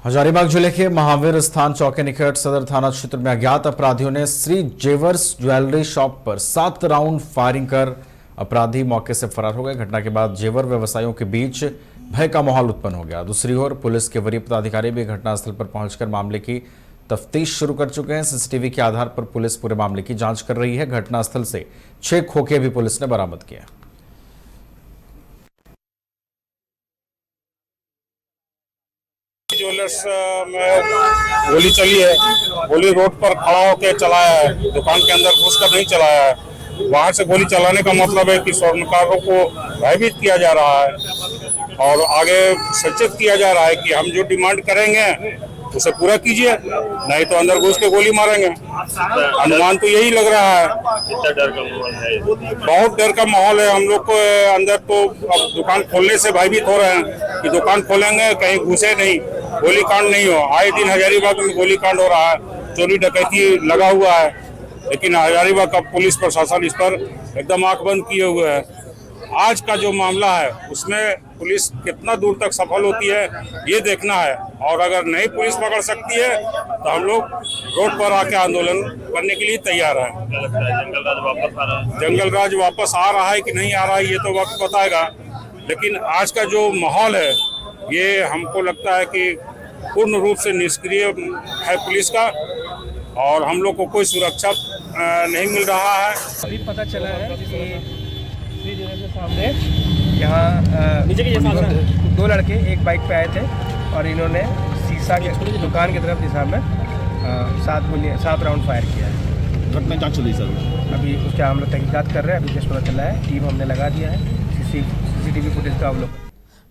हजारीबाग जिले के महावीर स्थान चौक के निकट सदर थाना क्षेत्र में अज्ञात अपराधियों ने श्री जेवर्स ज्वेलरी शॉप पर 7 राउंड फायरिंग कर अपराधी मौके से फरार हो गए। घटना के बाद जेवर व्यवसायियों के बीच भय का माहौल उत्पन्न हो गया। दूसरी ओर पुलिस के वरीय पदाधिकारी भी घटनास्थल पर पहुंचकर मामले की तफ्तीश शुरू कर चुके हैं। सीसीटीवी के आधार पर पुलिस पूरे मामले की जांच कर रही है। घटनास्थल से 6 खोखे भी पुलिस ने बरामद किए। ज्वेलर्स में गोली चली है। गोली रोड पर खड़ा होकर चलाया है, दुकान के अंदर घुसकर नहीं चलाया है। बाहर से गोली चलाने का मतलब है कि स्वर्णकारों को भयभीत किया जा रहा है और आगे सचेत किया जा रहा है कि हम जो डिमांड करेंगे उसे पूरा कीजिए, नहीं तो अंदर घुस के गोली मारेंगे। अनुमान तो यही लग रहा है। कितना डर का माहौल है? बहुत डर का माहौल है। हम लोग को अंदर तो अब दुकान खोलने से भयभीत हो रहे हैं कि दुकान खोलेंगे कहीं घुसे नहीं, गोली कांड नहीं हो। आए दिन हजारीबाग में गोली कांड हो रहा है, चोरी डकैती लगा हुआ है, लेकिन हजारीबाग का पुलिस प्रशासन इस पर एकदम आंख बंद किए हुए है। आज का जो मामला है उसमें पुलिस कितना दूर तक सफल होती है ये देखना है, और अगर नहीं पुलिस पकड़ सकती है तो हम लोग रोड पर आके आंदोलन करने के लिए तैयार हैं। जंगल राज वापस आ रहा है? जंगल राज वापस आ रहा है कि नहीं आ रहा है ये तो वक्त बताएगा, लेकिन आज का जो माहौल है ये हमको लगता है कि पूर्ण रूप से निष्क्रिय है पुलिस का, और हम लोग को कोई सुरक्षा नहीं मिल रहा है। अभी पता चला है कि श्री जेवर के सामने यहाँ 2 लड़के एक बाइक पे आए थे और इन्होंने शीशा के दुकान की तरफ दिशा में 7 राउंड फायर किया है। घटना क्या चली सर? अभी उसके हम लोग तहकीकात कर रहे हैं। अभी जस्ट पता चला है, टीम हमने लगा दिया है। सीसीटीवी फुटेज का अवलोकन।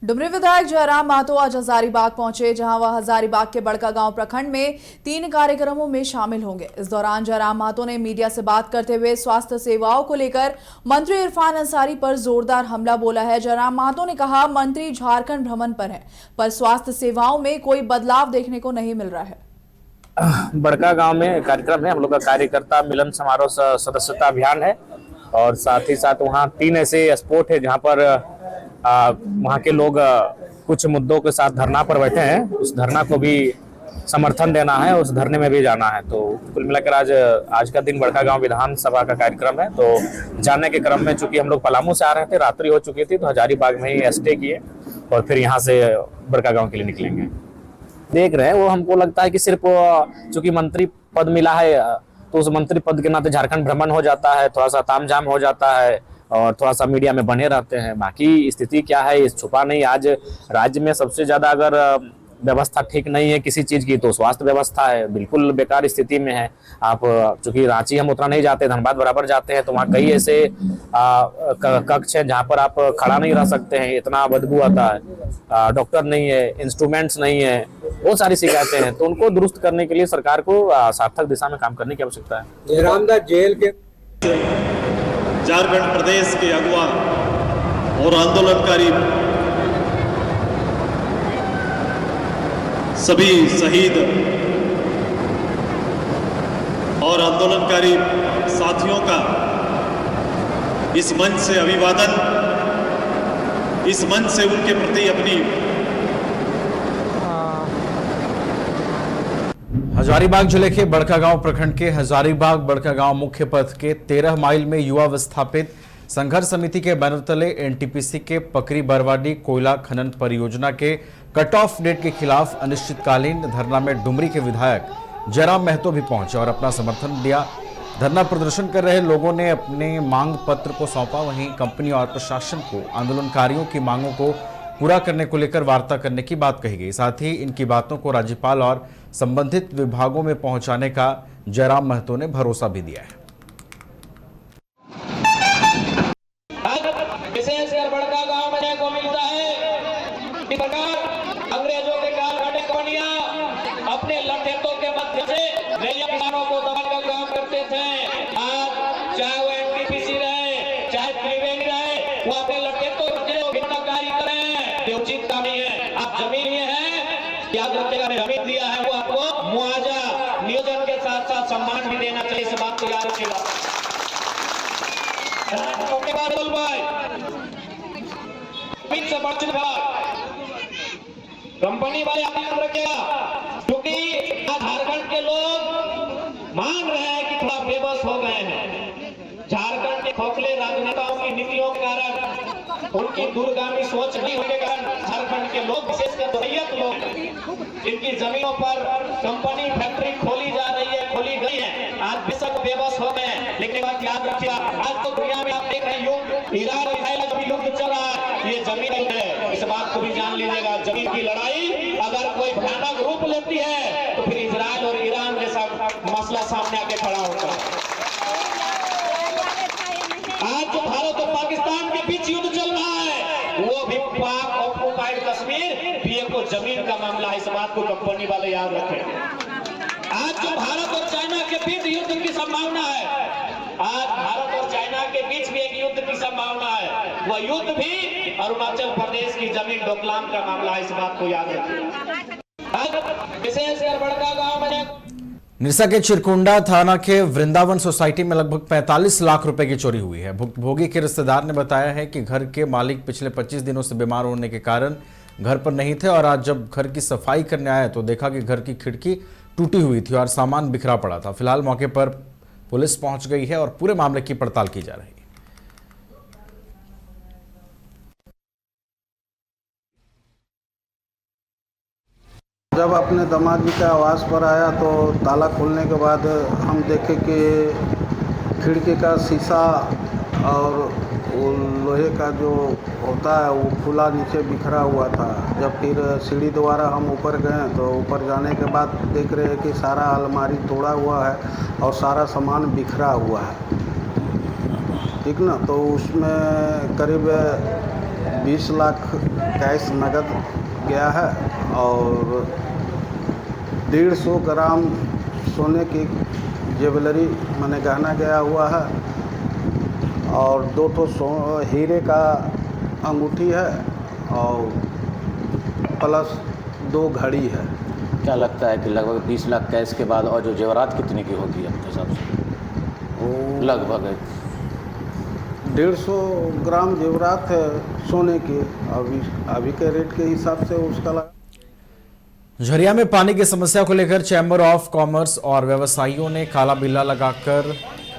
डुमरी विधायक जयराम महतो आज हजारीबाग पहुंचे, जहां वह हजारीबाग के बड़कागांव प्रखंड में 3 कार्यक्रमों में शामिल होंगे। इस दौरान जयराम महतो ने मीडिया से बात करते हुए स्वास्थ्य सेवाओं को लेकर मंत्री इरफान अंसारी पर जोरदार हमला बोला है। जयराम महतो ने कहा, मंत्री झारखंड भ्रमण पर है, पर स्वास्थ्य सेवाओं में कोई बदलाव देखने को नहीं मिल रहा है। बड़कागांव में कार्यक्रम है, हम लोग का कार्यकर्ता मिलन समारोह सदस्यता अभियान है, और साथ ही साथ वहाँ 3 ऐसे स्पॉट है जहाँ पर वहाँ के लोग कुछ मुद्दों के साथ धरना पर बैठे हैं। उस धरना को भी समर्थन देना है, उस धरने में भी जाना है। तो कुल मिलाकर आज का दिन बड़कागांव विधानसभा का कार्यक्रम है। तो जाने के क्रम में चूंकि हम लोग पलामू से आ रहे थे, रात्रि हो चुकी थी, तो हजारीबाग में ही स्टे किए और फिर यहाँ से बड़कागांव के लिए निकलेंगे। देख रहे हैं वो, हमको लगता है कि सिर्फ चूंकि मंत्री पद मिला है तो उस मंत्री पद के नाते झारखंड भ्रमण हो जाता है, थोड़ा सा तामझाम हो जाता है और थोड़ा सा मीडिया में बने रहते हैं। बाकी स्थिति क्या है ये छुपा नहीं। आज राज्य में सबसे ज्यादा अगर व्यवस्था ठीक नहीं है किसी चीज की तो स्वास्थ्य व्यवस्था है, बिल्कुल बेकार स्थिति में है। आप चूंकि रांची हम उतना नहीं जाते, धनबाद बराबर जाते हैं, तो वहाँ कई ऐसे कक्ष है जहाँ पर आप खड़ा नहीं रह सकते हैं, इतना बदबू आता है। डॉक्टर नहीं है, इंस्ट्रूमेंट्स नहीं है, बहुत सारी शिकायतें हैं। तो उनको दुरुस्त करने के लिए सरकार को सार्थक दिशा में काम करने की आवश्यकता है। जयरामदास जेल के झारखंड प्रदेश के अगवा और आंदोलनकारी सभी शहीद और आंदोलनकारी साथियों का इस मंच से अभिवादन, इस मंच से उनके प्रति अपनी हजारीबाग जिले के बड़कागांव प्रखंड के हजारीबाग बड़कागांव मुख्य पथ के 13 माइल में युवा विस्थापित संघर्ष समिति के बैनर तले एनटीपीसी के पकरी बरवाडी कोयला खनन परियोजना के कट ऑफ डेट के खिलाफ अनिश्चितकालीन धरना में डुमरी के विधायक जयराम महतो भी पहुंचे और अपना समर्थन दिया। धरना प्रदर्शन कर रहे लोगों ने अपने मांग पत्र को सौंपा। वहीं कंपनी और प्रशासन को आंदोलनकारियों की मांगों को पूरा करने को लेकर वार्ता करने की बात कही गई। साथ ही इनकी बातों को राज्यपाल और संबंधित विभागों में पहुंचाने का जयराम महतो ने भरोसा भी दिया है। विशेषकर बड़कागांव में को मिलता है कि सरकार अंग्रेजों के काल कंपनियां अपने लठेतों के मध्य से रैया किसानों को दबाने का काम करते थे। आज चाहे वो एनटीपीसी रहे, चाहे त्रिवेणी रहे, वो अपने लठेतों के हितकारी करें, ये उचित काम नहीं है। आप जमीन ये है, याद रखिएगा, जमीन दिया है वो आपको मुआवजा नियोजन के साथ साथ सम्मान भी देना चाहिए। इस बात को याद रखिएगा। कंपनी वाले आप याद रखिएगा, इन दूरगामी सोच नहीं होने के कारण झारखंड के लोग, विशेषकर रैयत लोग, जिनकी जमीनों पर कंपनी फैक्ट्री खोली जा रही है, खोली गई है, आज बेशक बेबस हो गए, लेकिन बात याद रखिएगा, आज तो दुनिया में आप देख रहे हैं ईरान और इजराइल का भी युद्ध चल रहा है, ये जमीन है, इस बात को भी जान लीजिएगा। जमीन की लड़ाई अगर कोई भयानक रूप लेती है तो फिर इजराइल और ईरान जैसा मसला सामने आके खड़ा होता है। आज जो भारत और पाकिस्तान के बीच युद्ध चल रहा है वो भी पाक ऑक्युपाइड कश्मीर भी एक जमीन का मामला है, इस बात को कंपनी वाले याद रखें। आज जो भारत और चाइना के बीच युद्ध की संभावना है, आज भारत और चाइना के बीच भी एक युद्ध की संभावना है, वह युद्ध भी अरुणाचल प्रदेश की जमीन डोकलाम का मामला है, इस बात को याद रखें। विशेषकर बड़का गांव में निरसा के चिरकुंडा थाना के वृंदावन सोसाइटी में लगभग 45 लाख रुपए की चोरी हुई है। भुक्तभोगी के रिश्तेदार ने बताया है कि घर के मालिक पिछले 25 दिनों से बीमार होने के कारण घर पर नहीं थे और आज जब घर की सफाई करने आए तो देखा कि घर की खिड़की टूटी हुई थी और सामान बिखरा पड़ा था। फिलहाल मौके पर पुलिस पहुंच गई है और पूरे मामले की पड़ताल की जा रही है। जब अपने दामाद जी के आवास पर आया तो ताला खोलने के बाद हम देखे कि खिड़की का शीशा और वो लोहे का जो होता है वो खुला नीचे बिखरा हुआ था। जब फिर सीढ़ी द्वारा हम ऊपर गए तो ऊपर जाने के बाद देख रहे हैं कि सारा अलमारी तोड़ा हुआ है और सारा सामान बिखरा हुआ है, ठीक ना। तो उसमें करीब 20 लाख कैश नगद गया है और 150 ग्राम सोने की ज्वेलरी माने गहना गया हुआ है और 2 हीरे का अंगूठी है और प्लस 2 घड़ी है। क्या लगता है कि लगभग 20 लाख कैश के बाद और जो जेवरात कितने की होगी अपने हिसाब से? लगभग 150 ग्राम जेवरात है सोने के, अभी के रेट के हिसाब से उसका लगा। झरिया में पानी की समस्या को लेकर चैम्बर ऑफ कॉमर्स और व्यवसायियों ने काला बिल्ला लगाकर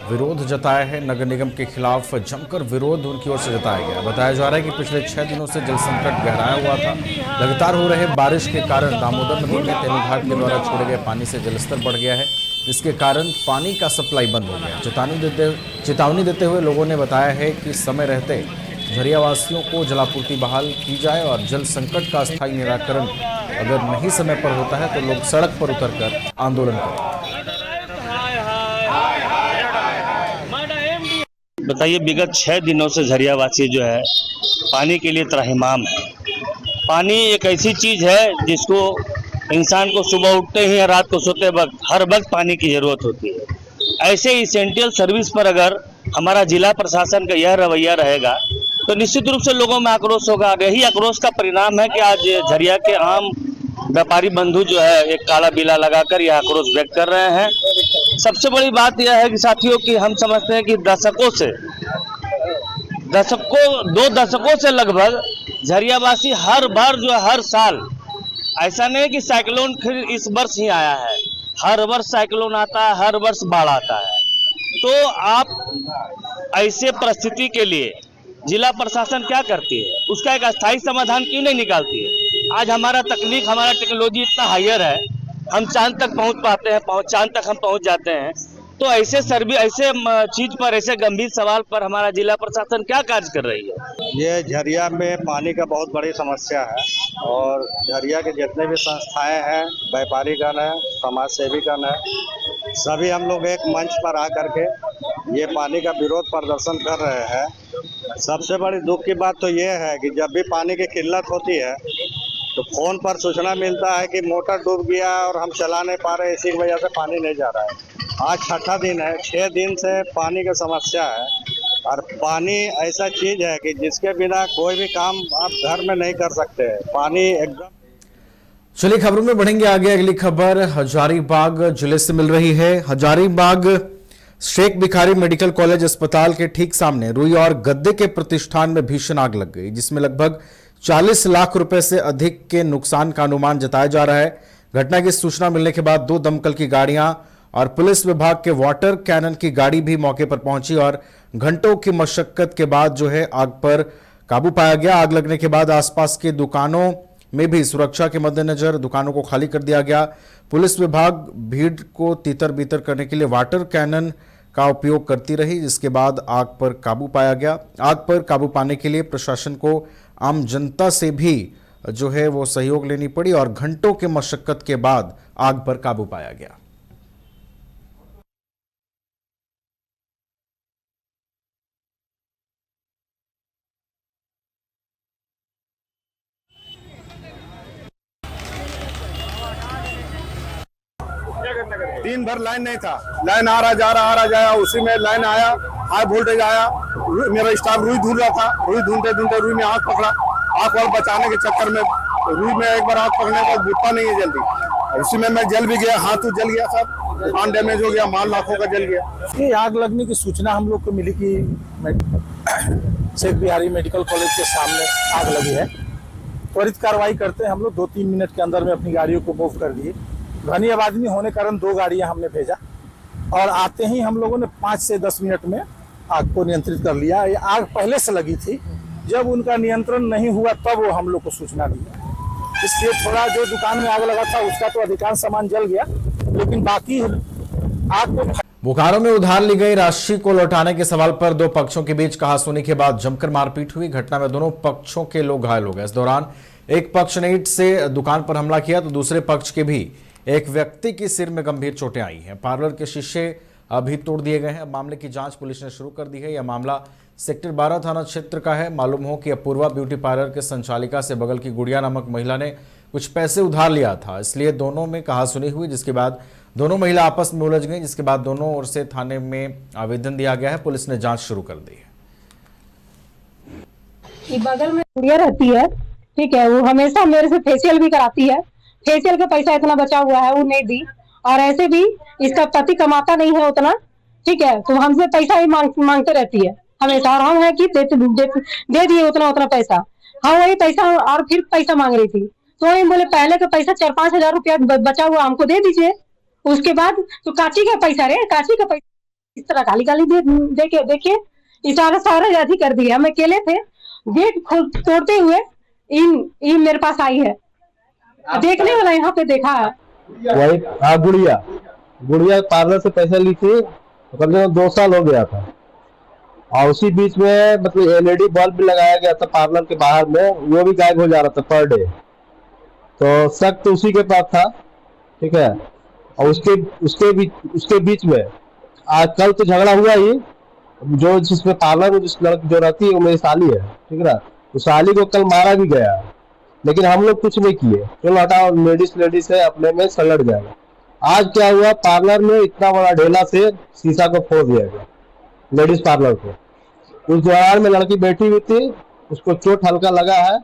विरोध जताया है। नगर निगम के खिलाफ जमकर विरोध उनकी ओर से जताया गया। बताया जा रहा है कि पिछले 6 दिनों से जल संकट गहराया हुआ था। लगातार हो रहे बारिश के कारण दामोदर नदी में तेलुघाट के द्वारा छोड़े गए पानी से जलस्तर बढ़ गया है, जिसके कारण पानी का सप्लाई बंद हो गया। चेतावनी देते हुए लोगों ने बताया है कि समय रहते झरिया वासियों को जलापूर्ति बहाल की जाए और जल संकट का स्थायी निराकरण अगर नहीं समय पर होता है तो लोग सड़क पर उतरकर आंदोलन करें। बताइए, विगत 6 दिनों से झरियावासी जो है पानी के लिए त्राहिमाम है। पानी एक ऐसी चीज़ है जिसको इंसान को सुबह उठते ही या रात को सोते वक्त हर वक्त पानी की ज़रूरत होती है। ऐसे इसेंशियल सर्विस पर अगर हमारा जिला प्रशासन का यह रवैया रहेगा तो निश्चित रूप से लोगों में आक्रोश होगा। यही आक्रोश का परिणाम है कि आज झरिया के आम व्यापारी बंधु जो है एक काला बिल्ला लगाकर यह आक्रोश व्यक्त कर रहे हैं। सबसे बड़ी बात यह है कि साथियों कि हम समझते हैं कि 2 दशकों से लगभग झरियावासी हर बार जो है हर साल, ऐसा नहीं है कि साइक्लोन फिर इस वर्ष ही आया है, हर वर्ष साइक्लोन आता है, हर वर्ष बाढ़ आता है। तो आप ऐसे परिस्थिति के लिए जिला प्रशासन क्या करती है, उसका एक अस्थायी समाधान क्यों नहीं निकालती है? आज हमारा तकनीक, हमारा टेक्नोलॉजी इतना हायर है, हम चांद तक पहुंच पाते हैं, चांद तक हम पहुंच जाते हैं। तो ऐसे चीज पर, ऐसे गंभीर सवाल पर हमारा जिला प्रशासन क्या कार्य कर रही है? ये झरिया में पानी का बहुत बड़ी समस्या है और झरिया के जितने भी संस्थाएं हैं, व्यापारीगण है, समाज सेवीगण है, सभी हम लोग एक मंच पर आकर के ये पानी का विरोध प्रदर्शन कर रहे हैं। सबसे बड़ी दुख की बात तो ये है कि जब भी पानी की किल्लत होती है तो फोन पर सूचना मिलता है कि मोटर डूब गया और हम चला नहीं पा रहे, इसी की वजह से पानी नहीं जा रहा है। आज 6ठा दिन है, 6 दिन से पानी की समस्या है और पानी ऐसा चीज है कि जिसके बिना कोई भी काम आप घर में नहीं कर सकते। पानी एकदम। चलिए खबरों में बढ़ेंगे आगे। अगली खबर हजारीबाग जिले से मिल रही है। हजारीबाग शेख भिखारी मेडिकल कॉलेज अस्पताल के ठीक सामने रुई और गद्दे के प्रतिष्ठान में भीषण आग लग गई, जिसमें लगभग 40 लाख रुपए से अधिक के नुकसान का अनुमान जताया जा रहा है। घटना की सूचना मिलने के बाद 2 दमकल की गाड़ियां और पुलिस विभाग के वाटर कैनन की गाड़ी भी मौके पर पहुंची और घंटों की मशक्कत के बाद जो है आग पर काबू पाया गया। आग लगने के बाद आसपास के दुकानों में भी सुरक्षा के मद्देनजर दुकानों को खाली कर दिया गया। पुलिस विभाग भीड़ को तीतर बीतर करने के लिए वाटर कैनन का उपयोग करती रही, जिसके बाद आग पर काबू पाया गया। आग पर काबू पाने के लिए प्रशासन को आम जनता से भी जो है वो सहयोग लेनी पड़ी और घंटों के मशक्कत के बाद आग पर काबू पाया गया। दिन भर लाइन नहीं था, लाइन आ रहा जाया, उसी में लाइन आया, हाई वोल्टेज आया। मेरा स्टाफ रुई धुल रहा था, रुई ढूंढते रुई में आग पकड़ा। आग वाल बचाने के चक्कर में रुई में एक बार आग पकड़ने के बाद बुझता नहीं है जल्दी। उसी में मैं जल भी गया, हाथ जल गया, सब दुकान डैमेज हो गया, माल लाखों का जल गया। ये आग लगने की सूचना हम लोग को मिली कि शेख बिहारी मेडिकल कॉलेज के सामने आग लगी है। त्वरित कार्रवाई करते हैं हम लोग 2-3 मिनट के अंदर में अपनी गाड़ियों को मूव कर दिए। घनी आबादी होने कारण 2 गाड़ियां हमने भेजा और आते ही हम लोगों ने 5 से 10 मिनट में आग को नियंत्रित कर लिया। ये आग पहले से लगी थी, जब उनका नियंत्रण नहीं हुआ तब वो हम लोग को सूचना दी। इसलिए थोड़ा जो दुकान में आग लगा था उसका तो अधिकांश सामान जल गया, लेकिन बाकी आग को बोकारो में उधार ली गई राशि को लौटाने के सवाल पर 2 पक्षों के बीच कहासुनी के बाद जमकर मारपीट हुई। घटना में दोनों पक्षों के लोग घायल हो गए। इस दौरान एक पक्ष ने ईंट से दुकान पर हमला किया तो दूसरे पक्ष के भी एक व्यक्ति की सिर में गंभीर चोटें आई हैं। पार्लर के शीशे अभी तोड़ दिए गए हैं। मामले की जांच पुलिस ने शुरू कर दी है। यह मामला सेक्टर 12 थाना क्षेत्र का है। मालूम हो कि अपूर्वा ब्यूटी पार्लर के संचालिका से बगल की गुड़िया नामक महिला ने कुछ पैसे उधार लिया था, इसलिए दोनों में कहासुनी हुई, जिसके बाद दोनों महिला आपस में उलझ गई, जिसके बाद दोनों ओर से थाने में आवेदन दिया गया है। पुलिस ने जांच शुरू कर दी है। बगल में गुड़िया रहती है, ठीक है, वो हमेशा मेरे से फेशियल भी कराती है। फेशियल का पैसा इतना बचा हुआ है वो नहीं दी, और ऐसे भी इसका पति कमाता नहीं है उतना, ठीक है, तो हमसे पैसा ही मांगते रहती है हमेशा, और हम है कि दे दिए उतना पैसा। हाँ वही पैसा और फिर पैसा मांग रही थी, तो वही बोले पहले का पैसा 4-5 हजार रुपया बचा हुआ हमको दे दीजिए। उसके बाद तो काची का पैसा इस तरह गाली देखिए इशारा सारा जाती कर दिया। हम अकेले थे, गेट तोड़ते हुए इन मेरे पास आई है, देखने वाला यहाँ पे देखा है। वही गुड़िया पार्लर से पैसा ली थी, कम से कम 2 साल हो गया था, और उसी बीच में मतलब LED बल्ब भी लगाया गया था पार्लर के बाहर में, वो भी गायब हो जा रहा था पर डे। तो शक तो उसी के पास था, ठीक है, और उसके बीच में आज कल तो झगड़ा हुआ ही, जो जिसमें पार्लर में जिस लड़की जो रहती है वो मेरी साली है, ठीक है ना, तो साली को कल मारा भी गया, लेकिन हम लोग कुछ नहीं किए, चलो हटाओ, लेडीज है अपने में सलट जाएगा। आज क्या हुआ, पार्लर में इतना बड़ा ढेला से शीशा को फोड़ दिया गया, लेडीज पार्लर को। उस दौरान में लड़की बैठी हुई थी, उसको चोट हल्का लगा है,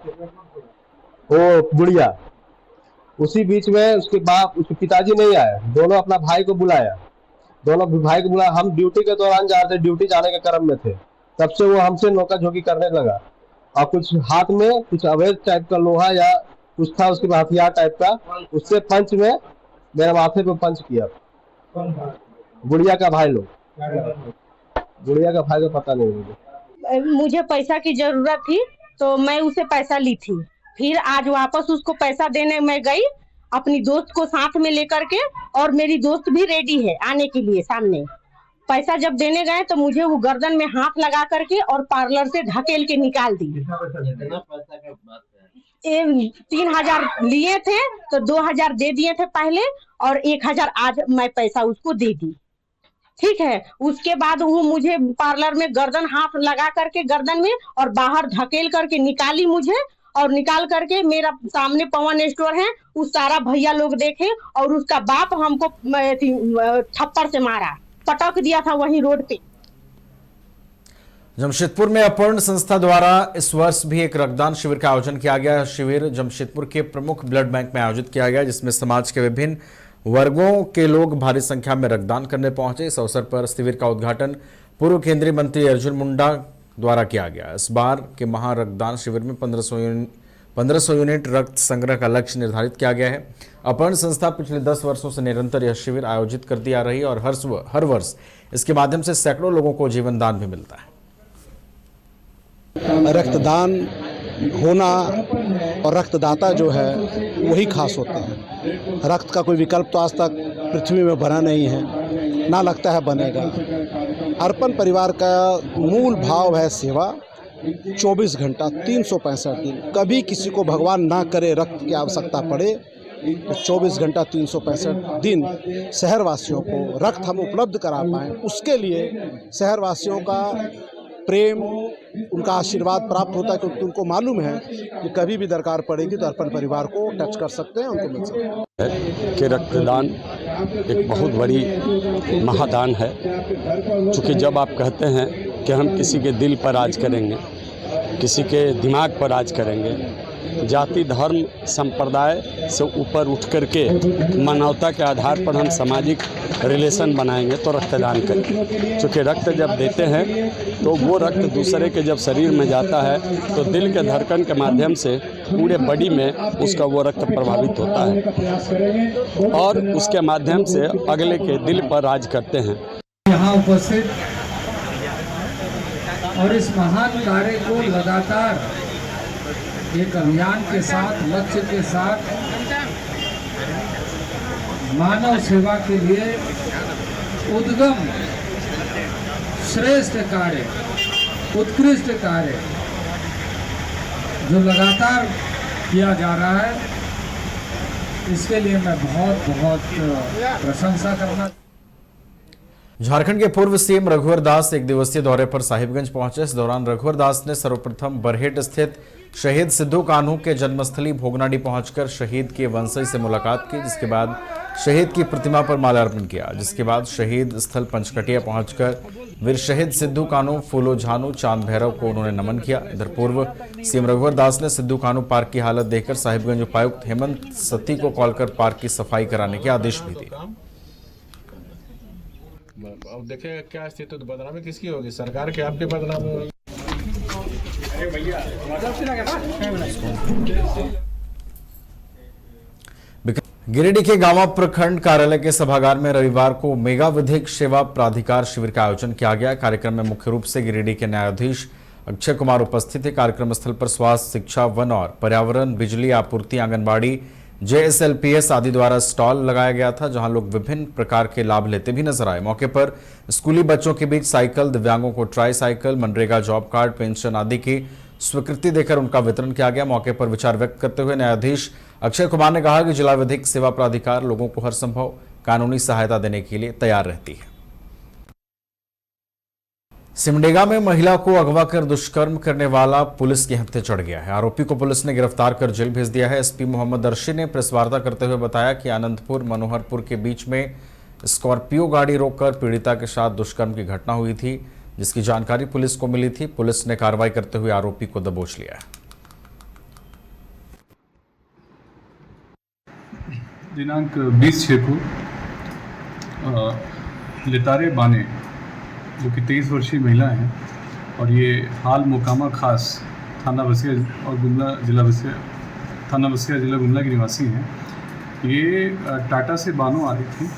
वो गुड़िया। उसी बीच में उसके उसके पिताजी नहीं आए, दोनों अपना भाई को बुलाया, हम ड्यूटी के दौरान जा रहे थे, ड्यूटी जाने के क्रम में थे, तब से वो हमसे नोका झोंकी करने लगा, और कुछ हाथ में कुछ अवैध टाइप का लोहा या कुछ था उसके हथियार टाइप का, उससे पंच में मेरे माथे पे पंच किया। गुड़िया का भाई का पता नहीं मुझे पैसा की जरूरत थी तो मैं उसे पैसा ली थी, फिर आज वापस उसको पैसा देने में गई अपनी दोस्त को साथ में लेकर के, और मेरी दोस्त भी रेडी है आने के लिए सामने। पैसा जब देने गए तो मुझे वो गर्दन में हाथ लगा करके और पार्लर से ढकेल के निकाल दी। 3000 लिए थे तो 2000 दे दिए थे पहले, और 1000 आज मैं पैसा उसको दे दी, ठीक है। उसके बाद वो मुझे पार्लर में गर्दन हाथ लगा करके गर्दन में और बाहर धकेल करके निकाली मुझे, और निकाल करके मेरा सामने पवन स्टोर है, उस सारा भैया लोग देखे, और उसका बाप हमको थप्पड़ से मारा, पटक दिया था वहीं रोड पे। जमशेदपुर में अपर्ण संस्था द्वारा इस वर्ष भी एक रक्तदान शिविर का आयोजन किया गया। शिविर जमशेदपुर के प्रमुख ब्लड बैंक में आयोजित किया गया, जिसमें समाज के विभिन्न वर्गों के लोग भारी संख्या में रक्तदान करने पहुंचे। इस अवसर पर शिविर का उद्घाटन पूर्व केंद्रीय मंत्री अर्जुन मुंडा द्वारा किया गया। इस बार के महा रक्तदान शिविर में 1500 यूनिट रक्त संग्रह का लक्ष्य निर्धारित किया गया है। अपर्ण संस्था पिछले 10 वर्षों से निरंतर यह शिविर आयोजित करती आ रही है और हर वर्ष इसके माध्यम से सैकड़ों लोगों को जीवन दान भी मिलता है। रक्तदान होना और रक्तदाता जो है वही खास होते हैं। रक्त का कोई विकल्प तो आज तक पृथ्वी में बना नहीं है, ना लगता है बनेगा। अर्पण परिवार का मूल भाव है सेवा। 24 घंटा 365 दिन, कभी किसी को भगवान ना करे रक्त की आवश्यकता पड़े तो 24 घंटा 365 दिन शहरवासियों को रक्त हम उपलब्ध करा पाएँ, उसके लिए शहरवासियों का प्रेम, उनका आशीर्वाद प्राप्त होता है, क्योंकि उनको मालूम है कि कभी भी दरकार पड़ेगी तो अर्पण परिवार को टच कर सकते हैं, उनको मिल सकता है। कि रक्तदान एक बहुत बड़ी महादान है, क्योंकि जब आप कहते हैं कि हम किसी के दिल पर राज करेंगे, किसी के दिमाग पर राज करेंगे, जाति धर्म संप्रदाय से ऊपर उठ करके मानवता के आधार पर हम सामाजिक रिलेशन बनाएंगे तो रक्तदान करें। क्योंकि रक्त जब देते हैं तो वो रक्त दूसरे के जब शरीर में जाता है तो दिल के धड़कन के माध्यम से पूरे बॉडी में उसका वो रक्त प्रभावित होता है और उसके माध्यम से अगले के दिल पर राज करते हैं। यहाँ उपस्थित और इस महान कार्य को लगातार एक अभियान के साथ, लक्ष्य के साथ, मानव सेवा के लिए उद्गम श्रेष्ठ कार्य, उत्कृष्ट कार्य जो लगातार किया जा रहा है, इसके लिए मैं बहुत बहुत प्रशंसा करना। झारखंड के पूर्व सीएम रघुवर दास एक दिवसीय दौरे पर साहिबगंज पहुंचे। इस दौरान रघुवर दास ने सर्वप्रथम बरहेट स्थित शहीद सिद्धू कान्हू के जन्मस्थली भोगनाडी पहुंचकर शहीद के वंशज से मुलाकात की, जिसके बाद शहीद की प्रतिमा पर माल्यार्पण किया, जिसके बाद शहीद स्थल पंचकटिया पहुंचकर वीर शहीद सिद्धू कान्हू, फूलो झानू, चांद भैरव को उन्होंने नमन किया। इधर पूर्व सीएम रघुवर दास ने सिद्धू कान्हू पार्क की हालत देखकर साहिबगंज उपायुक्त हेमंत सती को कॉल कर पार्क की सफाई कराने के आदेश भी दिए। अब देखें क्या स्थिति, तो बदनामी किसकी होगी, सरकार के आपकी बदनामी होगी। गिरिडीह के गांवा प्रखंड कार्यालय के सभागार में रविवार को मेगा विधिक सेवा प्राधिकार शिविर का आयोजन किया गया। कार्यक्रम में मुख्य रूप से गिरिडीह के न्यायाधीश अक्षय कुमार उपस्थित थे। कार्यक्रम स्थल पर स्वास्थ्य, शिक्षा, वन और पर्यावरण, बिजली आपूर्ति, आंगनबाड़ी, JSLPS आदि द्वारा स्टॉल लगाया गया था, जहां लोग विभिन्न प्रकार के लाभ लेते भी नजर आए। मौके पर स्कूली बच्चों के बीच साइकिल, दिव्यांगों को try cycle, MNREGA job card, pension आदि की स्वीकृति देकर उनका वितरण किया गया। मौके पर विचार व्यक्त करते हुए न्यायाधीश अक्षय कुमार ने कहा कि जिला विधिक सेवा प्राधिकार लोगों को हर संभव कानूनी सहायता देने के लिए तैयार रहती है। सिमडेगा में महिला को अगवा कर दुष्कर्म करने वाला पुलिस के हत्थे चढ़ गया है। आरोपी को पुलिस ने गिरफ्तार कर जेल भेज दिया है। एसपी मोहम्मद अर्शी ने प्रेस वार्ता करते हुए बताया कि आनंदपुर मनोहरपुर के बीच में स्कॉर्पियो गाड़ी रोककर पीड़िता के साथ दुष्कर्म की घटना हुई थी, जिसकी जानकारी पुलिस को मिली थी। पुलिस ने कार्रवाई करते हुए आरोपी को दबोच लिया है। दिनांक 20/6 को लितारे बाने जो कि 23 वर्षीय महिला हैं और ये हाल मोकामा खास थाना बसिया और गुमला जिला बसिया थाना बसिया जिला गुमला की निवासी हैं। ये टाटा से बानो आ रही थी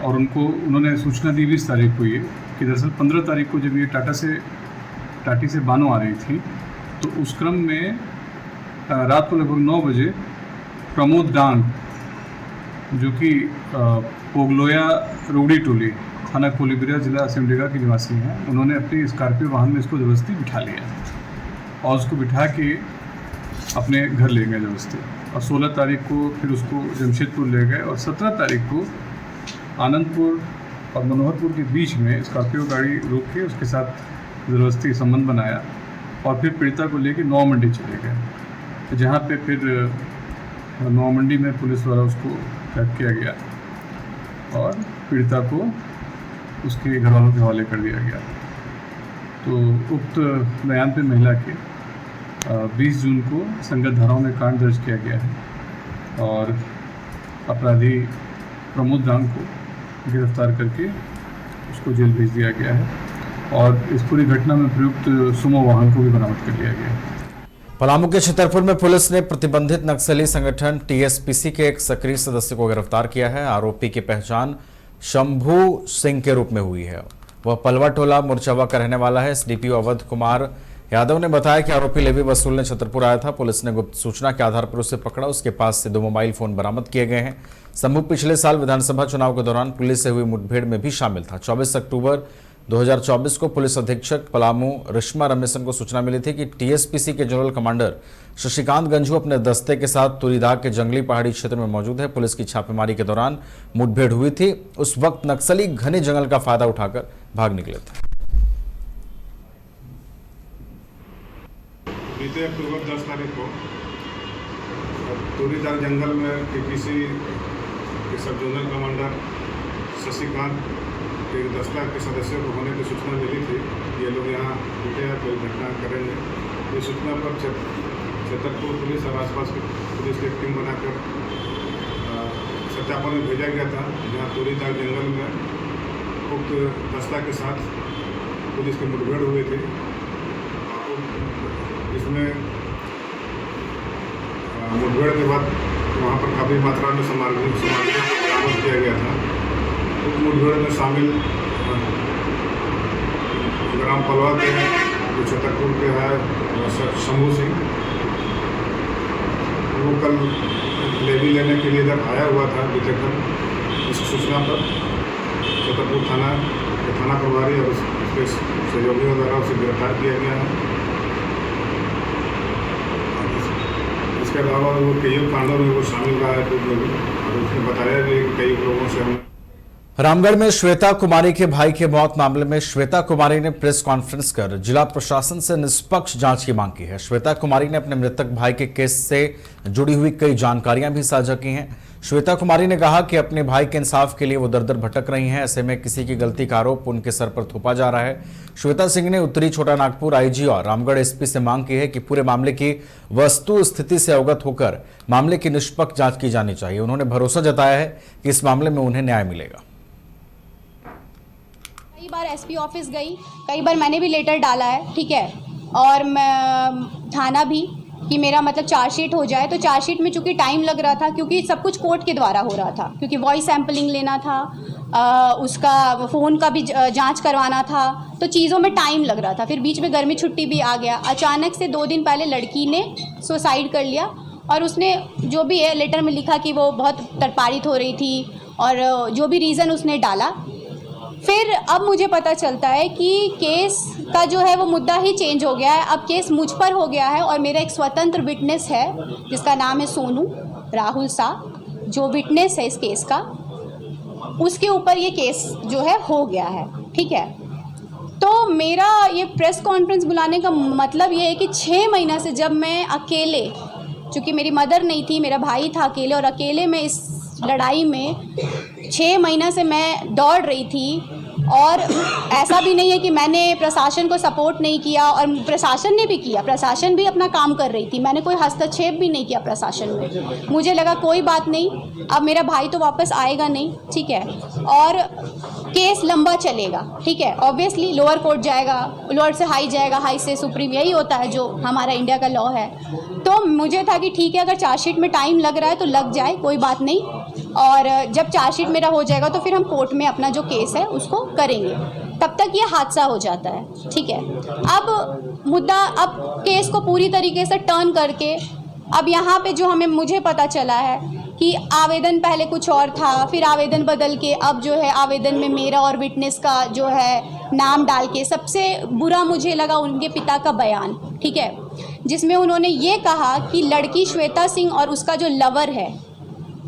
और उन्होंने सूचना दी 20 तारीख को ये कि दरअसल 15 तारीख को जब ये टाटी से बानो आ रही थी तो उस क्रम में रात को लगभग 9 बजे प्रमोद डांग जो कि पोगलोया रोडी टोली थाना कोलीबिरा जिला सिमडेगा के निवासी हैं, उन्होंने अपनी स्कॉर्पियो वाहन में इसको ज़बरदस्ती बिठा लिया और उसको बिठा के अपने घर ले गए ज़बरदस्ती। और 16 तारीख को फिर उसको जमशेदपुर ले गए और 17 तारीख को आनंदपुर और मनोहरपुर के बीच में स्कॉर्पियो गाड़ी रोक के उसके साथ ज़बरदस्ती संबंध बनाया और फिर पीड़िता को लेके नौ मंडी चले गए, जहाँ पे फिर नौ मंडी में पुलिस द्वारा उसको कैद किया गया और पीड़िता को उसके घर वालों के हवाले कर दिया गया। तो उक्त बयान पे महिला के 20 जून को संगत धाराओं में कांड दर्ज किया गया है और अपराधी प्रमोद डांग को गिरफ्तार करके उसको जेल भेज दिया गया है और इस पूरी घटना में प्रयुक्त सुमो वाहन को भी बरामद कर लिया गया है। पलामू के छतरपुर में पुलिस ने प्रतिबंधित नक्सली संगठन TSPC के एक सक्रिय सदस्य को गिरफ्तार किया है। आरोपी की पहचान शंभू सिंह के रूप में हुई है। वह पलवा टोला मुरचवा का रहने वाला है। SDPO अवध कुमार यादव ने बताया कि आरोपी लेवी वसूलने छतरपुर आया था। पुलिस ने गुप्त सूचना के आधार पर उसे पकड़ा। उसके पास से 2 मोबाइल फोन बरामद किए गए हैं। शंभू पिछले साल विधानसभा चुनाव के दौरान पुलिस से हुई मुठभेड़ में भी शामिल था। 24 अक्टूबर 2024 को पुलिस अधीक्षक पलामू रिश्मा रमेशन को सूचना मिली थी कि टीएसपीसी के जनरल कमांडर शशिकांत गंझू अपने दस्ते के साथ तुरीदाग के जंगली पहाड़ी क्षेत्र में मौजूद है। पुलिस की छापेमारी के दौरान मुठभेड़ हुई थी। उस वक्त नक्सली घने जंगल का फायदा उठाकर भाग निकले थे। बीते अक्टूबर 10 तारीख को तुरीदाग जंगल में टीपीसी के सब जोनल कमांडर शशिकांत के दस्ता के सदस्यों को होने की सूचना मिली थी। ये लोग यहाँ जुटे हैं, कोई घटना करेंगे। इस सूचना पर छतरपुर पुलिस और आसपास की पुलिस की टीम बनाकर सत्यापन में भेजा गया था, जहाँ तुरीदाग जंगल में उक्त दस्ता के साथ पुलिस की मुठभेड़ हुई थी। इसमें मुठभेड़ के बाद वहाँ पर काफ़ी मात्रा में सामग्री बरामद किया गया था। उस मुठभेड़ में शामिल ग्राम पलवा के जो छतरपुर के है शंभू सिंह, वो कल लेवी लेने के लिए इधर आया हुआ था बीते कल। इस सूचना पर छतरपुर थाना प्रभारी और उसके सहयोगियों द्वारा उसे गिरफ्तार किया गया है। इसके अलावा वो कई कांडों में वो शामिल रहा है और उसने बताया कि कई लोगों से हम रामगढ़ में श्वेता कुमारी के भाई के मौत मामले में श्वेता कुमारी ने प्रेस कॉन्फ्रेंस कर जिला प्रशासन से निष्पक्ष जांच की मांग की है। श्वेता कुमारी ने अपने मृतक भाई के केस से जुड़ी हुई कई जानकारियां भी साझा की हैं। श्वेता कुमारी ने कहा कि अपने भाई के इंसाफ के लिए वो दर दर भटक रही हैं। ऐसे में किसी की गलती का आरोप उनके सर पर थोपा जा रहा है। श्वेता सिंह ने उत्तरी छोटा नागपुर आईजी और रामगढ़ एसपी से मांग की है कि पूरे मामले की वस्तु स्थिति से अवगत होकर मामले की निष्पक्ष जांच की जानी चाहिए। उन्होंने भरोसा जताया है कि इस मामले में उन्हें न्याय मिलेगा। कई बार एसपी ऑफिस गई, कई बार मैंने भी लेटर डाला है, ठीक है, और मैं थाना भी कि मेरा मतलब चार्जशीट हो जाए। तो चार्जशीट में चूँकि टाइम लग रहा था, क्योंकि सब कुछ कोर्ट के द्वारा हो रहा था, क्योंकि वॉइस सैम्पलिंग लेना था, उसका फ़ोन का भी जांच करवाना था, तो चीज़ों में टाइम लग रहा था। फिर बीच में गर्मी छुट्टी भी आ गया। अचानक से 2 दिन पहले लड़की ने सुसाइड कर लिया और उसने जो भी है लेटर में लिखा कि वो बहुत प्रताड़ित हो रही थी और जो भी रीज़न उसने डाला। फिर अब मुझे पता चलता है कि केस का जो है वो मुद्दा ही चेंज हो गया है। अब केस मुझ पर हो गया है और मेरा एक स्वतंत्र विटनेस है जिसका नाम है सोनू राहुल शाह, जो विटनेस है इस केस का, उसके ऊपर ये केस जो है हो गया है, ठीक है। तो मेरा ये प्रेस कॉन्फ्रेंस बुलाने का मतलब ये है कि 6 महीना से जब मैं अकेले, चूँकि मेरी मदर नहीं थी, मेरा भाई था अकेले, और अकेले में इस लड़ाई में 6 महीना से मैं दौड़ रही थी। और ऐसा भी नहीं है कि मैंने प्रशासन को सपोर्ट नहीं किया, और प्रशासन ने भी किया, प्रशासन भी अपना काम कर रही थी, मैंने कोई हस्तक्षेप भी नहीं किया प्रशासन में। मुझे लगा कोई बात नहीं, अब मेरा भाई तो वापस आएगा नहीं, ठीक है, और केस लंबा चलेगा, ठीक है। ऑब्वियसली लोअर कोर्ट जाएगा, लोअर से हाई जाएगा, हाई से सुप्रीम, यही होता है जो हमारा इंडिया का लॉ है। तो मुझे था कि ठीक है, अगर चार्जशीट में टाइम लग रहा है तो लग जाए, कोई बात नहीं, और जब चार्जशीट मेरा हो जाएगा तो फिर हम कोर्ट में अपना जो केस है उसको करेंगे। तब तक ये हादसा हो जाता है, ठीक है। अब मुद्दा, अब केस को पूरी तरीके से टर्न करके अब यहाँ पे जो मुझे पता चला है कि आवेदन पहले कुछ और था, फिर आवेदन बदल के अब जो है आवेदन में मेरा और विटनेस का जो है नाम डाल के, सबसे बुरा मुझे लगा उनके पिता का बयान, ठीक है, जिसमें उन्होंने ये कहा कि लड़की श्वेता सिंह और उसका जो लवर है,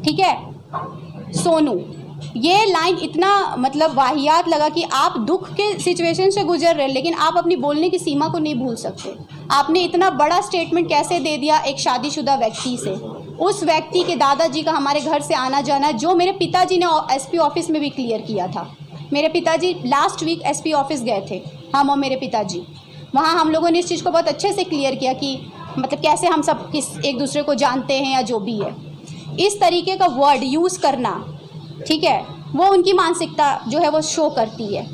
ठीक है, सोनू, ये लाइन इतना मतलब वाहियात लगा कि आप दुख के सिचुएशन से गुजर रहे हैं, लेकिन आप अपनी बोलने की सीमा को नहीं भूल सकते। आपने इतना बड़ा स्टेटमेंट कैसे दे दिया एक शादीशुदा व्यक्ति से, उस व्यक्ति के दादाजी का हमारे घर से आना जाना, जो मेरे पिताजी ने एसपी ऑफिस में भी क्लियर किया था। मेरे पिताजी लास्ट वीक एसपी ऑफिस गए थे, हम और मेरे पिताजी, वहाँ हम लोगों ने इस चीज़ को बहुत अच्छे से क्लियर किया कि मतलब कैसे हम सब एक दूसरे को जानते हैं या जो भी है। इस तरीके का वर्ड यूज़ करना, ठीक है, वो उनकी मानसिकता जो है वो शो करती है।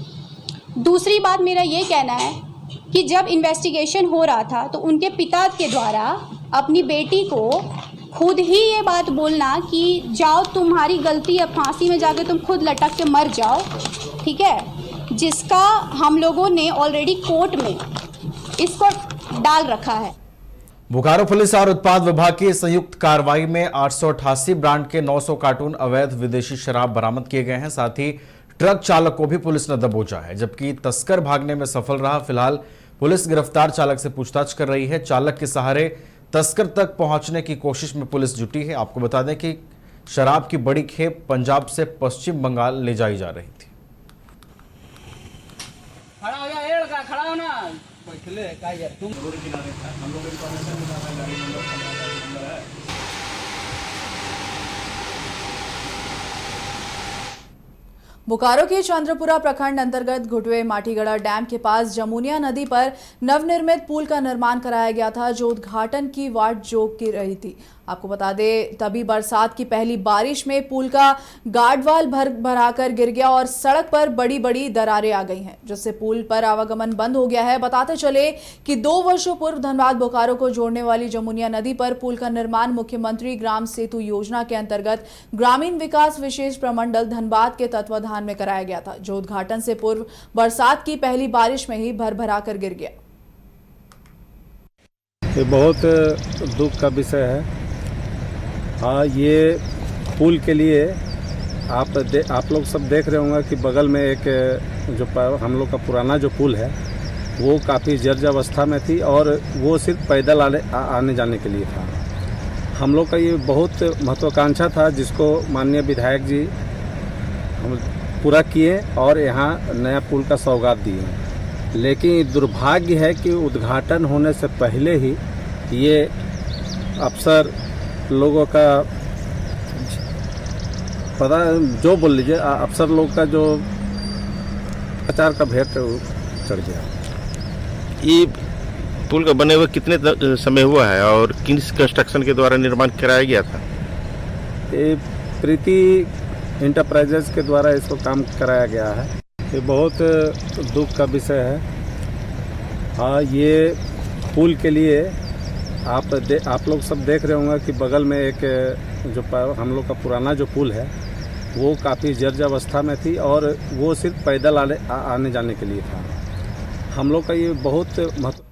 दूसरी बात मेरा ये कहना है कि जब इन्वेस्टिगेशन हो रहा था तो उनके पिता के द्वारा अपनी बेटी को खुद ही ये बात बोलना कि जाओ तुम्हारी गलती है, फांसी में जाके तुम खुद लटक के मर जाओ, ठीक है, जिसका हम लोगों ने ऑलरेडी कोर्ट में इसको डाल रखा है। बोकारो पुलिस और उत्पाद विभाग की संयुक्त कार्रवाई में 888 ब्रांड के 900 कार्टून अवैध विदेशी शराब बरामद किए गए हैं। साथ ही ट्रक चालक को भी पुलिस ने दबोचा है, जबकि तस्कर भागने में सफल रहा। फिलहाल पुलिस गिरफ्तार चालक से पूछताछ कर रही है। चालक के सहारे तस्कर तक पहुंचने की कोशिश में पुलिस जुटी है। आपको बता दें कि शराब की बड़ी खेप पंजाब से पश्चिम बंगाल ले जाई जा रही थी। खड़ा हो जा, खड़ा हो ना, बैठले का यार तुम रोड किनारे था, हम लोग बोकारो के चंद्रपुरा प्रखंड अंतर्गत घुटवे माटीगढ़ा डैम के पास जमुनिया नदी पर नवनिर्मित पुल का निर्माण कराया गया था, जो उद्घाटन की वाट जोक की रही थी। आपको बता दें, तभी बरसात की पहली बारिश में पुल का गार्डवाल भराकर गिर गया और सड़क पर बड़ी बड़ी दरारें आ गई हैं, जिससे पुल पर आवागमन बंद हो गया है। बताते चले कि 2 वर्षों पूर्व धनबाद बोकारो को जोड़ने वाली जमुनिया नदी पर पुल का निर्माण मुख्यमंत्री ग्राम सेतु योजना के अंतर्गत ग्रामीण विकास विशेष प्रमंडल धनबाद के तत्वाधान में कराया गया था, जो उद्घाटन से पूर्व बरसात की पहली बारिश में ही भर कर गिर गया। ये बहुत दुख का विषय है। हाँ, ये पुल के लिए आप लोग सब देख रहे होंगे कि बगल में एक जो हम लोग का पुराना जो पुल है वो काफ़ी जर्जर अवस्था में थी और वो सिर्फ पैदल आने जाने के लिए था। हम लोग का ये बहुत महत्वाकांक्षा था, जिसको माननीय विधायक जी हम पूरा किए और यहाँ नया पुल का सौगात दिए। लेकिन दुर्भाग्य है कि उद्घाटन होने से पहले ही ये अफसर लोगों का पता जो बोल लीजिए, अफसर लोग का जो प्रचार का भेंट चढ़ गया। ये पुल का बने हुए कितने समय हुआ है और किस कंस्ट्रक्शन के द्वारा निर्माण कराया गया था? ये प्रीति इंटरप्राइजेज के द्वारा इसको काम कराया गया है। ये बहुत दुख का विषय है। हाँ, ये पुल के लिए आप लोग सब देख रहे होंगे कि बगल में एक जो हम लोग का पुराना जो पुल है वो काफ़ी जर्जर अवस्था में थी और वो सिर्फ पैदल आने जाने के लिए था। हम लोग का ये बहुत महत्व